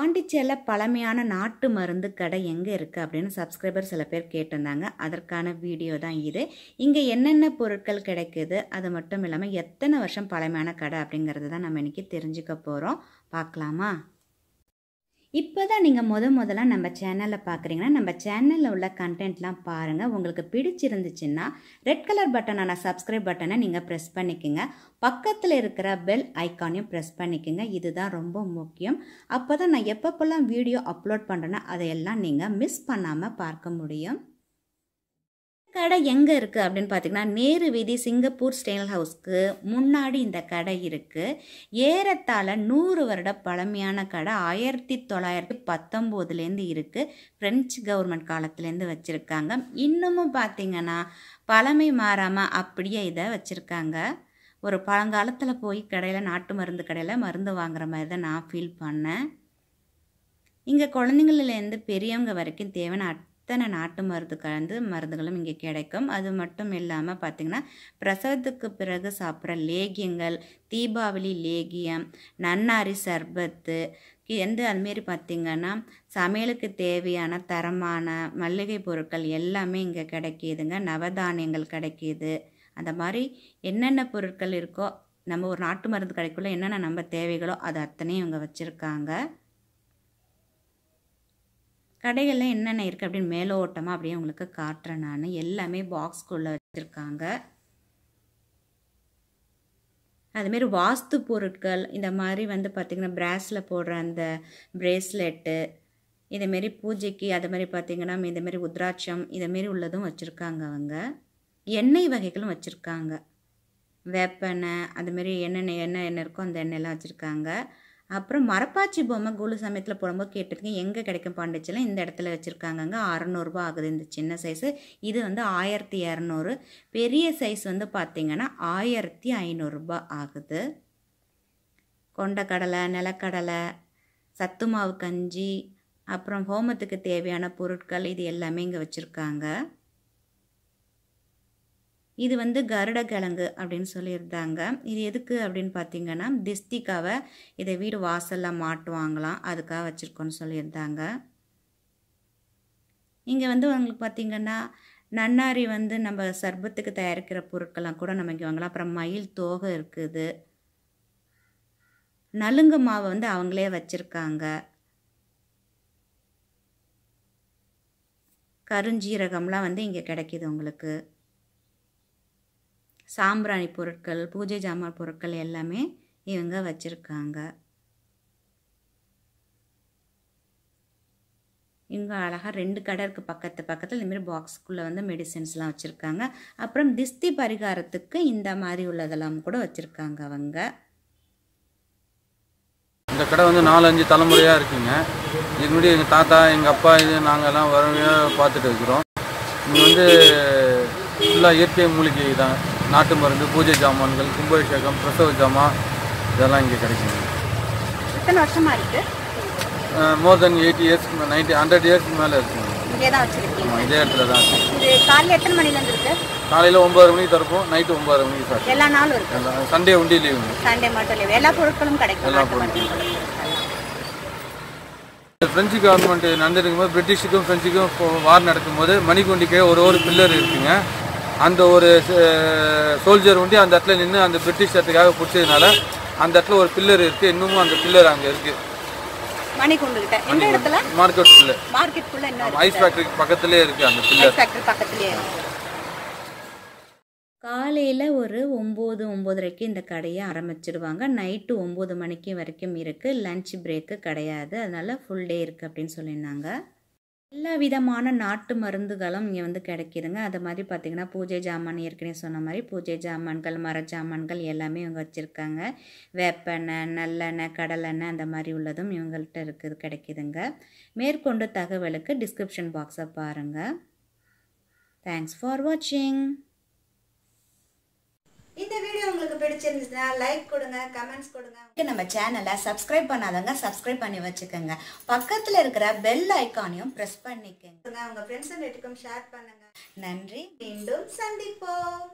பாண்டிச்சேரியில் பழமையான நாட்டு மருந்து கடை எங்கே இருக்குது அப்படின்னு சப்ஸ்கிரைபர் சில பேர் கேட்டிருந்தாங்க. அதற்கான வீடியோ தான் இது. இங்கே என்னென்ன பொருட்கள் கிடைக்குது, அது மட்டும் இல்லாமல் எத்தனை வருஷம் பழமையான கடை அப்படிங்கிறது தான் நம்ம இன்றைக்கி தெரிஞ்சுக்க போகிறோம். பார்க்கலாமா? இப்போ தான் நீங்கள் முதல்ல நம்ம சேனலில் பார்க்குறீங்கன்னா நம்ம சேனலில் உள்ள கண்டென்ட்லாம் பாருங்கள். உங்களுக்கு பிடிச்சிருந்துச்சுன்னா ரெட் கலர் பட்டனான சப்ஸ்கிரைப் பட்டனை நீங்கள் ப்ரெஸ் பண்ணிக்கோங்க. பக்கத்தில் இருக்கிற பெல் ஐக்கானையும் ப்ரெஸ் பண்ணிக்கோங்க. இதுதான் ரொம்ப முக்கியம். அப்போ தான் நான் எப்பப்போல்லாம் வீடியோ அப்லோட் பண்ணுறேன்னா அதையெல்லாம் நீங்கள் மிஸ் பண்ணாமல் பார்க்க முடியும். கடை எங்கே இருக்குது அப்படின்னு பார்த்தீங்கன்னா நேரு வீதி சிங்கப்பூர் ஸ்டைல் ஹவுஸ்க்கு முன்னாடி இந்த கடை இருக்குது. ஏறத்தாழ 100 வருட பழமையான கடை. 1919 இருக்குது. பிரெஞ்சு கவர்மெண்ட் காலத்துலேருந்து வச்சுருக்காங்க. இன்னமும் பார்த்திங்கன்னா பழமை மாறாமல் அப்படியே இதை வச்சுருக்காங்க. ஒரு பழங்காலத்தில் போய் கடையில் நாட்டு மருந்து கடையில் மருந்து வாங்குற மாதிரி தான் நான் ஃபீல் பண்ணேன். இங்கே குழந்தைங்கள்லேருந்து பெரியவங்க வரைக்கும் தேவையான அத்தனை நாட்டு மருந்து கலந்து மருந்துகளும் இங்கே கிடைக்கும். அது மட்டும் இல்லாமல் பார்த்திங்கன்னா பிரசவத்துக்கு பிறகு சாப்பிட்ற லேகியங்கள், தீபாவளி லேகியம், நன்னாரி சர்பத்து அதுமாரி பார்த்திங்கன்னா சமையலுக்கு தேவையான தரமான மல்லிகை பொருட்கள் எல்லாமே இங்கே கிடைக்கிதுங்க. நவதானியங்கள் கிடைக்கிது. அந்த மாதிரி என்னென்ன பொருட்கள் இருக்கோ நம்ம ஒரு நாட்டு மருந்து கடைக்குள்ளே என்னென்ன நம்ம தேவைகளோ அது அத்தனையும் இவங்க வச்சுருக்காங்க. கடைகளில் என்னென்ன இருக்குது அப்படின்னு மேலோட்டமாக அப்படியே உங்களுக்கு காட்டுறேன் நான். எல்லாமே பாக்ஸ்குள்ளே வச்சுருக்காங்க. அதுமாரி வாஸ்து பொருட்கள் இந்த மாதிரி பார்த்திங்கன்னா பிராஸில் போடுற அந்த பிரேஸ்லெட்டு, இதேமாரி பூஜைக்கு அது மாதிரி பார்த்திங்கன்னா இதேமாரி உத்ராட்சம் இதேமாரி உள்ளதும் வச்சுருக்காங்க. அவங்க எண்ணெய் வகைகளும் வச்சுருக்காங்க. வேப்பெண்ணெய் அதுமாரி எண்ணெய் இருக்கோ அந்த எண்ணெயெல்லாம் வச்சுருக்காங்க. அப்புறம் மரப்பாச்சி பொம்மை கூழு சமயத்தில் போடும்போது கேட்டிருக்கேன் எங்கே கிடைக்கும் பாண்டிச்சேரியில். இந்த இடத்துல வச்சுருக்காங்கங்க. 600 ரூபா ஆகுது இந்த சின்ன சைஸு. இது 1200. பெரிய சைஸ் பார்த்திங்கன்னா 1500 ரூபா ஆகுது. கொண்டக்கடலை, நிலக்கடலை, சத்து மாவு கஞ்சி, அப்புறம் ஹோமத்துக்கு தேவையான பொருட்கள் இது எல்லாமே இங்கே வச்சுருக்காங்க. இது கருடக்கிழங்கு அப்படின்னு சொல்லியிருந்தாங்க. இது எதுக்கு அப்படின்னு பார்த்தீங்கன்னா திஸ்திக்காவை இதை வீடு வாசலில் மாட்டுவாங்களாம், அதுக்காக வச்சுருக்கோன்னு சொல்லியிருந்தாங்க. இங்கே உங்களுக்கு பார்த்திங்கன்னா நன்னாரி நம்ம சர்பத்துக்கு தயாரிக்கிற பொருட்கள்லாம் கூட நம்ம இங்கே வாங்கலாம். அப்புறம் மயில் தோகை இருக்குது. நலுங்கு மாவை அவங்களே வச்சுருக்காங்க. கருஞ்சீரகம்லாம் இங்கே கிடைக்கிது உங்களுக்கு. சாம்பிராணி பொருட்கள், பூஜை ஜாமான் பொருட்கள் எல்லாமே இவங்க வச்சுருக்காங்க. இவங்க அழகாக 2 கடை இருக்குது பக்கத்தில். இதுமாரி பாக்ஸுக்குள்ளே மெடிசன்ஸ்லாம் வச்சுருக்காங்க. அப்புறம் திஸ்தி பரிகாரத்துக்கு இந்த மாதிரி உள்ளதெல்லாம் கூட வச்சுருக்காங்க அவங்க. இந்த கடை 4-5 தலைமுறையாக இருக்குங்க. இதுக்கு முன்னாடி எங்கள் தாத்தா எங்கள் அப்பா இது நாங்கள்லாம் வறுமையாக பார்த்துட்டு இருக்கிறோம். இங்கே ஃபுல்லாக இயற்கை மூலிகை தான். நாட்டு மருந்து, பூஜை ஜாமான்கள், கும்பாபிஷேகம், பிரசவ ஜாமான் இதெல்லாம் இங்கே கிடைக்குங்க. எத்தனை வருஷமாக இருக்குது? மோர் தென் 80 இயர்ஸ் 100 இயர்ஸ்க்கு மேலே இருக்குங்க. இதே தான் வச்சுருக்கீங்க? இதே இடத்துல தான். இது காலையில் எத்தனை மணிலேருந்து இருக்குது? காலையில் 9:30 மணிக்கு திறப்போம், நைட்டு 9:30 மணிக்கு சார். எல்லா நாளும் இருக்குது? சண்டே ஒண்டி லீவுங்க. சண்டே மட்டும் லீவு. எல்லா பொருட்களும் கிடைக்கும்? எல்லா பொருட்களும். பிரெஞ்சு கவர்மெண்ட் நடந்துருக்கும் போது பிரிட்டிஷுக்கும் பிரெஞ்சுக்கும் வார் நடக்கும்போது மணிக்குண்டிக்கே ஒரு பில்லர் இருக்குங்க. அந்த ஒரு சோல்ஜர் அந்த இடத்துல நின்று அந்த பிரிட்டிஷ் இடத்துக்காக பிடிச்சதுனால அந்த இடத்துல ஒரு பில்லர் இருக்குது. இன்னமும் அந்த பில்லர் அங்கே இருக்குது. மணிக்குண்டுகிட்ட எந்த இடத்துல? மார்க்கெட்டுக்குள்ள ஐஸ் ஃபேக்டரி பக்கத்துலேயே இருக்குது அந்த பில்லர். பக்கத்துலேயே. காலையில் ஒரு 9-9:30 இந்த கடையை ஆரம்பிச்சிடுவாங்க. நைட்டு 9 மணிக்கு வரைக்கும் இருக்குது. லன்ச் பிரேக்கு கிடையாது. அதனால் ஃபுல் டே இருக்குது அப்படின்னு சொல்லியிருந்தாங்க. எல்லா விதமான நாட்டு மருந்துகளும் இங்கே கிடைக்கிதுங்க. அது மாதிரி பார்த்திங்கன்னா பூஜை ஜாமான் ஏற்கனவே சொன்ன மாதிரி பூஜை ஜாமான்கள், மர ஜாமான்கள் எல்லாமே இவங்க வச்சுருக்காங்க. வேப்பெண்ணெய், நல்லெண்ணெய், கடலெண்ணெய் அந்த மாதிரி உள்ளதும் இவங்கள்ட்ட கிடைக்கிதுங்க. மேற்கொண்டு தகவலுக்கு டிஸ்கிரிப்ஷன் பாக்ஸை பாருங்கள். தேங்க்ஸ் ஃபார் வாட்சிங். இந்த வீடியோ உங்களுக்கு பிடிச்சிருந்துச்சுன்னா லைக் கொடுங்க, கமெண்ட்ஸ் கொடுங்க. நம்ம சேனலை சப்ஸ்கிரைப் பண்ணாதவங்க சப்ஸ்கிரைப் பண்ணி வச்சுக்கோங்க. பக்கத்தில் இருக்கிற பெல் ஐக்கானையும் ப்ரெஸ் பண்ணிக்கோங்க. உங்கள் ஃப்ரெண்ட்ஸ் அண்ட் ரிலேட்டிவ்ஸ்க்கும் ஷேர் பண்ணுங்க. நன்றி. மீண்டும் சந்திப்போம்.